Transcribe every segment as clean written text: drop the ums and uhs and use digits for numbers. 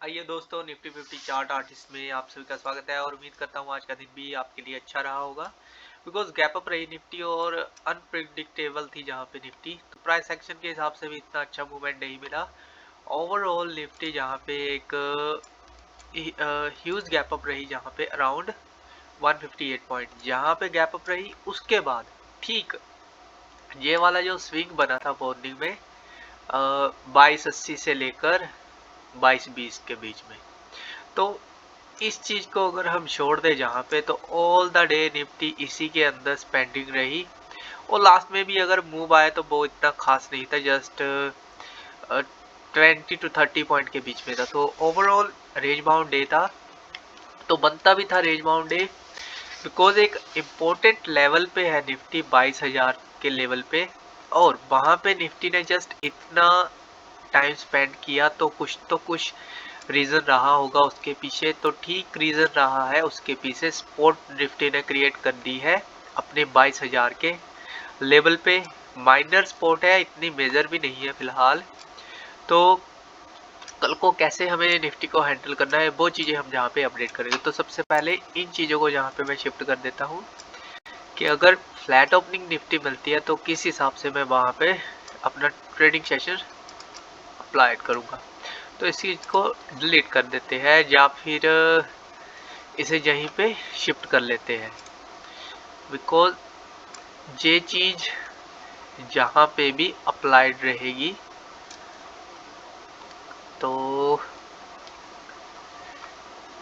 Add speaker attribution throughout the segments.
Speaker 1: आइए दोस्तों, Nifty 50 chart artist में आप सभी का स्वागत है और उम्मीद करता हूँ आज का दिन भी आपके लिए अच्छा रहा होगा। बिकॉज गैप अप रही निफ्टी और अनप्रिडिक्टेबल थी जहाँ पे निफ्टी, तो प्राइस एक्शन के हिसाब से भी इतना अच्छा मूवमेंट नहीं मिला। ओवरऑल निफ्टी जहाँ पे एक ह्यूज गैप अप रही, जहाँ पे अराउंड 158 पॉइंट जहाँ पे गैप अप रही, उसके बाद ठीक ये वाला जो स्विंग बना था मॉर्निंग में 2280 से लेकर 2220 के बीच में, तो इस चीज को अगर हम छोड़ दे जहाँ पे, तो ऑल द डे निफ्टी इसी के अंदर स्पेंडिंग रही। और लास्ट में भी अगर मूव आया तो वो इतना खास नहीं था, जस्ट 20 to 30 पॉइंट के बीच में था। तो ओवरऑल रेंज बाउंड डे था, तो बनता भी था रेंज बाउंड डे, बिकॉज एक इम्पोर्टेंट लेवल पे है निफ्टी 22,000 के लेवल पे, और वहां पे निफ्टी ने जस्ट इतना टाइम स्पेंड किया, तो कुछ रीजन रहा होगा उसके पीछे। तो ठीक रीजन रहा है उसके पीछे, स्पोर्ट निफ्टी ने क्रिएट कर दी है अपने 22,000 के लेवल पे। माइनर स्पोर्ट है, इतनी मेजर भी नहीं है फिलहाल। तो कल को कैसे हमें निफ्टी को हैंडल करना है, वो चीज़ें हम जहाँ पे अपडेट करेंगे। तो सबसे पहले इन चीज़ों को जहाँ पे मैं शिफ्ट कर देता हूँ कि अगर फ्लैट ओपनिंग निफ्टी मिलती है तो किस हिसाब से मैं वहाँ पे अपना ट्रेडिंग सेशन अप्लाई करूँगा। तो इस चीज़ को डिलीट कर देते हैं, या फिर इसे यहीं पे शिफ्ट कर लेते हैं, बिकॉज ये चीज़ जहाँ पे भी अप्लाइड रहेगी तो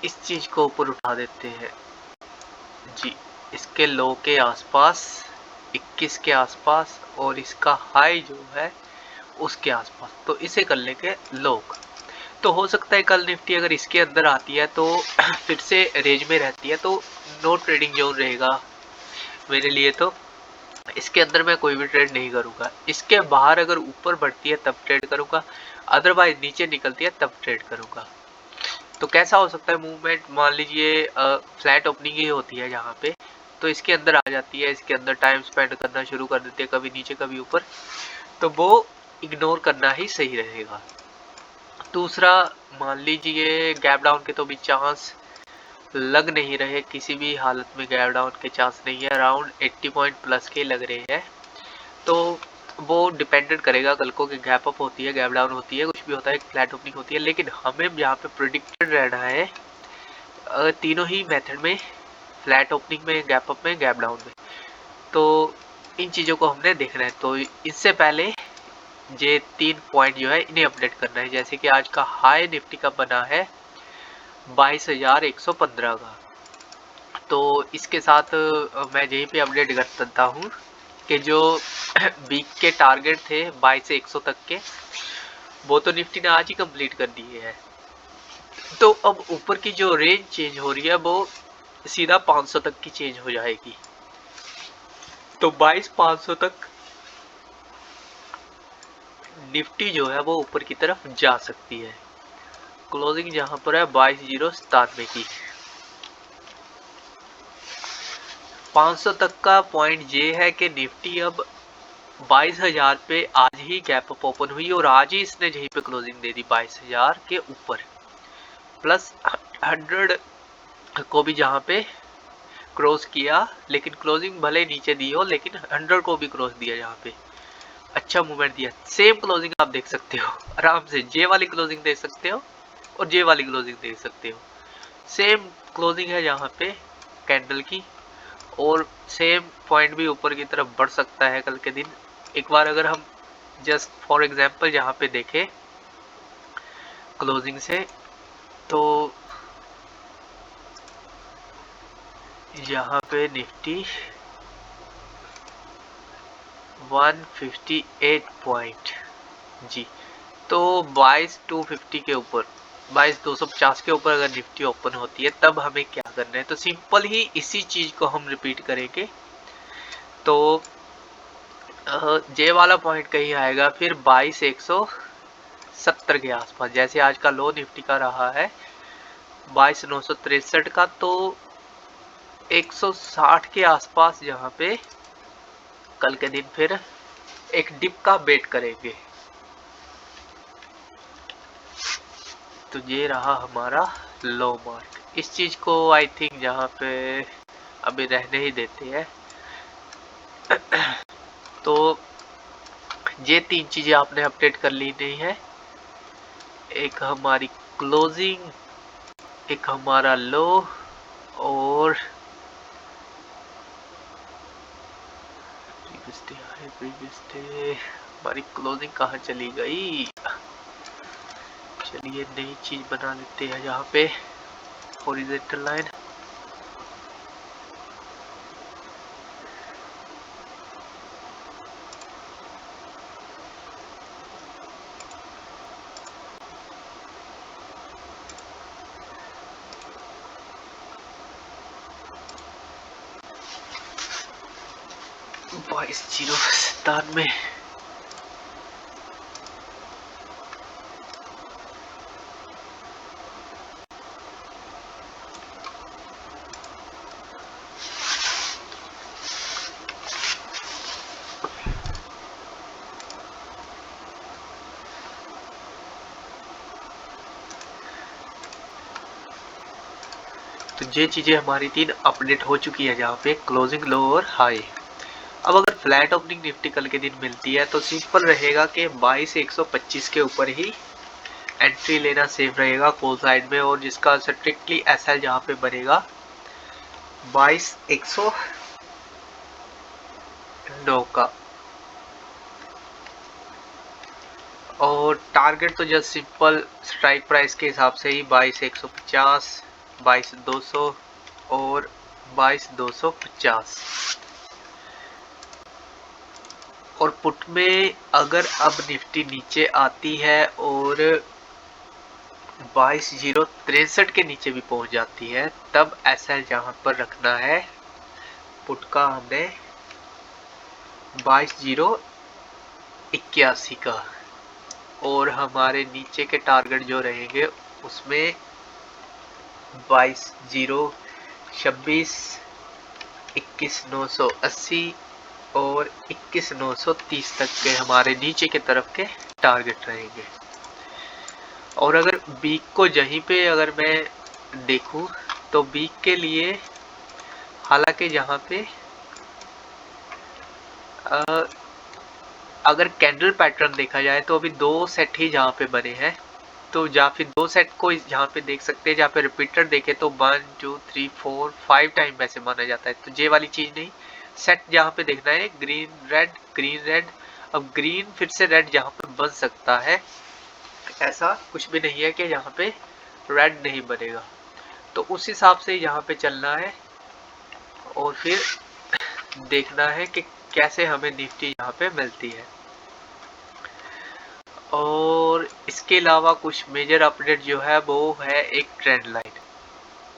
Speaker 1: इस चीज़ को ऊपर उठा देते हैं जी, इसके लो के आसपास 21 के आसपास, और इसका हाई जो है उसके आसपास, तो इसे कर लेंगे लो। तो हो सकता है कल निफ्टी अगर इसके अंदर आती है तो फिर से रेंज में रहती है, तो नो ट्रेडिंग जोन रहेगा मेरे लिए। तो इसके अंदर मैं कोई भी ट्रेड नहीं करूंगा। इसके बाहर अगर ऊपर बढ़ती है तब ट्रेड करूंगा, अदरवाइज नीचे निकलती है तब ट्रेड करूंगा। तो कैसा हो सकता है मूवमेंट, मान लीजिए फ्लैट ओपनिंग ही होती है जहाँ पे, तो इसके अंदर आ जाती है, इसके अंदर टाइम स्पेंड करना शुरू कर देती है, कभी नीचे कभी ऊपर, तो वो इग्नोर करना ही सही रहेगा। दूसरा, मान लीजिए गैप डाउन के तो भी चांस लग नहीं रहे, किसी भी हालत में गैप डाउन के चांस नहीं है, अराउंड 80 पॉइंट प्लस के लग रहे हैं। तो वो डिपेंडेंट करेगा कल को कि गैप अप होती है, गैप डाउन होती है, कुछ भी होता है, फ्लैट ओपनिंग होती है। लेकिन हमें यहाँ पे प्रिडिक्टेड रहना है तीनों ही मेथड में, फ्लैट ओपनिंग में, गैप अप में, गैप डाउन में। तो इन चीज़ों को हमने देखना है। तो इससे पहले ये 3 पॉइंट जो है इन्हें अपडेट करना है। जैसे कि आज का हाई निफ्टी का बना है 22,115 का, तो इसके साथ मैं यहीं पे अपडेट कर सकता हूँ कि जो वीक के टारगेट थे 22 से 100 तक के, वो तो निफ्टी ने आज ही कंप्लीट कर दिए हैं। तो अब ऊपर की जो रेंज चेंज हो रही है वो सीधा 500 तक की चेंज हो जाएगी। तो 22,500 तक निफ्टी जो है वो ऊपर की तरफ जा सकती है। क्लोजिंग जहां पर है 22,097 की। 500 तक का पॉइंट ये है कि निफ्टी अब 22,000 पे आज ही गैप अप ओपन हुई, और आज ही इसने यहीं पे क्लोजिंग दे दी 22,000 के ऊपर, प्लस 100 को भी जहाँ पे क्रॉस किया, लेकिन क्लोजिंग भले नीचे दी हो, लेकिन 100 को भी क्रॉस दिया, जहाँ पे अच्छा मूवमेंट दिया। सेम क्लोजिंग आप देख सकते हो आराम से, जे वाली क्लोजिंग देख सकते हो और जे वाली क्लोजिंग देख सकते हो। सेम क्लोजिंग है यहाँ पे कैंडल की, और सेम पॉइंट भी ऊपर की तरफ बढ़ सकता है कल के दिन। एक बार अगर हम जस्ट फॉर एग्जांपल यहाँ पे देखें क्लोजिंग से, तो यहाँ पे निफ्टी 158 पॉइंट जी, तो 22,250 के ऊपर, 22,250 के ऊपर अगर निफ्टी ओपन होती है तब हमें क्या करना है। तो सिंपल ही इसी चीज को हम रिपीट करेंगे। तो जे वाला पॉइंट कहीं आएगा फिर 22,170 के आसपास, जैसे आज का लो निफ्टी का रहा है 22,963 का, तो 160 के आसपास जहाँ पे कल के दिन फिर एक डिप का वेट करेंगे। तो ये रहा हमारा लो मार्क। इस चीज को आई थिंक जहाँ पे अभी रहने ही देते हैं। तो ये 3 चीजें आपने अपडेट कर ली नहीं है, एक हमारी क्लोजिंग, एक हमारा लो, और प्रीवियस डे हमारी क्लोजिंग कहाँ चली गई। चलिए नई चीज बना लेते हैं यहाँ पे हॉरिजॉन्टल लाइन। बाईस 097। तो ये चीजें हमारी 3 अपडेट हो चुकी है, जहाँ पे क्लोजिंग, लो और हाई। अब अगर फ्लैट ओपनिंग निफ्टी कल के दिन मिलती है तो सिंपल रहेगा कि 22,125 के ऊपर ही एंट्री लेना सेफ रहेगा कॉल साइड में, और जिसका स्ट्रिक्टली एसएल जहाँ पे बनेगा 22,109 का। और टारगेट तो जस्ट सिंपल स्ट्राइक प्राइस के हिसाब से ही 22,150, 22,200 और 22,250। और पुट में अगर अब निफ्टी नीचे आती है और 22,063 के नीचे भी पहुंच जाती है, तब एसएल जहां पर रखना है पुट का हमने 22,081 का, और हमारे नीचे के टारगेट जो रहेंगे उसमें 22,026, 21,980 और 21,930 तक के हमारे नीचे के तरफ के टारगेट रहेंगे। और अगर वीक को यहीं पे अगर मैं देखूं तो वीक के लिए हालांकि जहां पे अगर कैंडल पैटर्न देखा जाए तो अभी 2 सेट ही जहाँ पे बने हैं, तो या फिर 2 सेट को जहाँ पे देख सकते हैं, जहाँ पे रिपीटर देखे तो 1 2 3 4 5 टाइम वैसे माना जाता है। तो ये वाली चीज नहीं, सेट जहाँ पे देखना है ग्रीन रेड ग्रीन रेड। अब ग्रीन फिर से रेड जहाँ पे बन सकता है, ऐसा कुछ भी नहीं है कि यहाँ पे रेड नहीं बनेगा। तो उस हिसाब से यहाँ पे चलना है और फिर देखना है कि कैसे हमें निफ्टी यहाँ पे मिलती है। और इसके अलावा कुछ मेजर अपडेट जो है वो है एक ट्रेंड लाइन,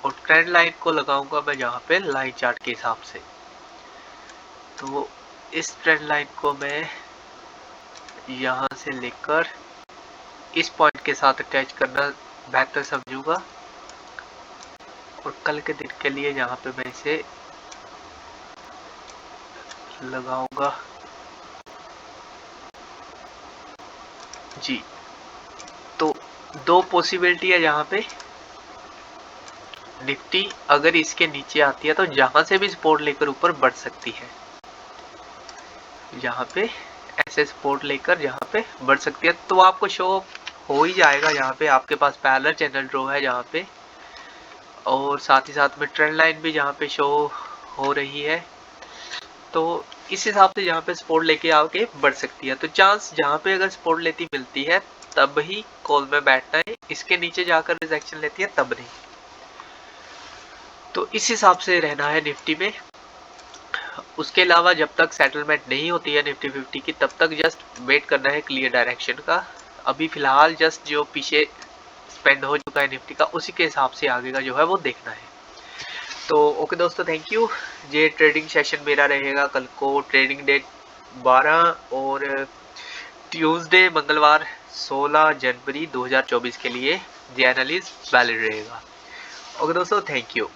Speaker 1: और ट्रेंड लाइन को लगाऊंगा मैं यहाँ पे लाइन चार्ट के हिसाब से। तो इस ट्रेंड लाइन को मैं यहाँ से लेकर इस पॉइंट के साथ अटैच करना बेहतर समझूंगा, और कल के दिन के लिए यहाँ पे मैं इसे लगाऊंगा जी। तो 2 पॉसिबिलिटी है यहाँ पे, निफ्टी अगर इसके नीचे आती है तो जहां से भी सपोर्ट लेकर ऊपर बढ़ सकती है, यहाँ पे ऐसे सपोर्ट लेकर यहाँ पे बढ़ सकती है। तो आपको शो हो ही जाएगा, यहाँ पे आपके पास पैरेलल चैनल ड्रॉ है जहाँ पे, और साथ ही साथ में ट्रेंड लाइन भी जहाँ पे शो हो रही है। तो इस हिसाब से यहाँ पे सपोर्ट लेके आके बढ़ सकती है। तो चांस जहाँ पे अगर सपोर्ट लेती मिलती है तब ही कॉल में बैठना है, इसके नीचे जाकर रिजेक्शन लेती है तब नहीं। तो इस हिसाब से रहना है निफ्टी में। उसके अलावा जब तक सेटलमेंट नहीं होती है निफ्टी 50 की, तब तक जस्ट वेट करना है क्लियर डायरेक्शन का। अभी फिलहाल जस्ट जो पीछे स्पेंड हो चुका है निफ्टी का, उसी के हिसाब से आगे का जो है वो देखना है। तो ओके दोस्तों, थैंक यू। ये ट्रेडिंग सेशन मेरा रहेगा कल को, ट्रेडिंग डेट 12 और ट्यूसडे मंगलवार 16 जनवरी 2024 के लिए ये एनालिसिस वैलिड रहेगा। ओके दोस्तों, थैंक यू।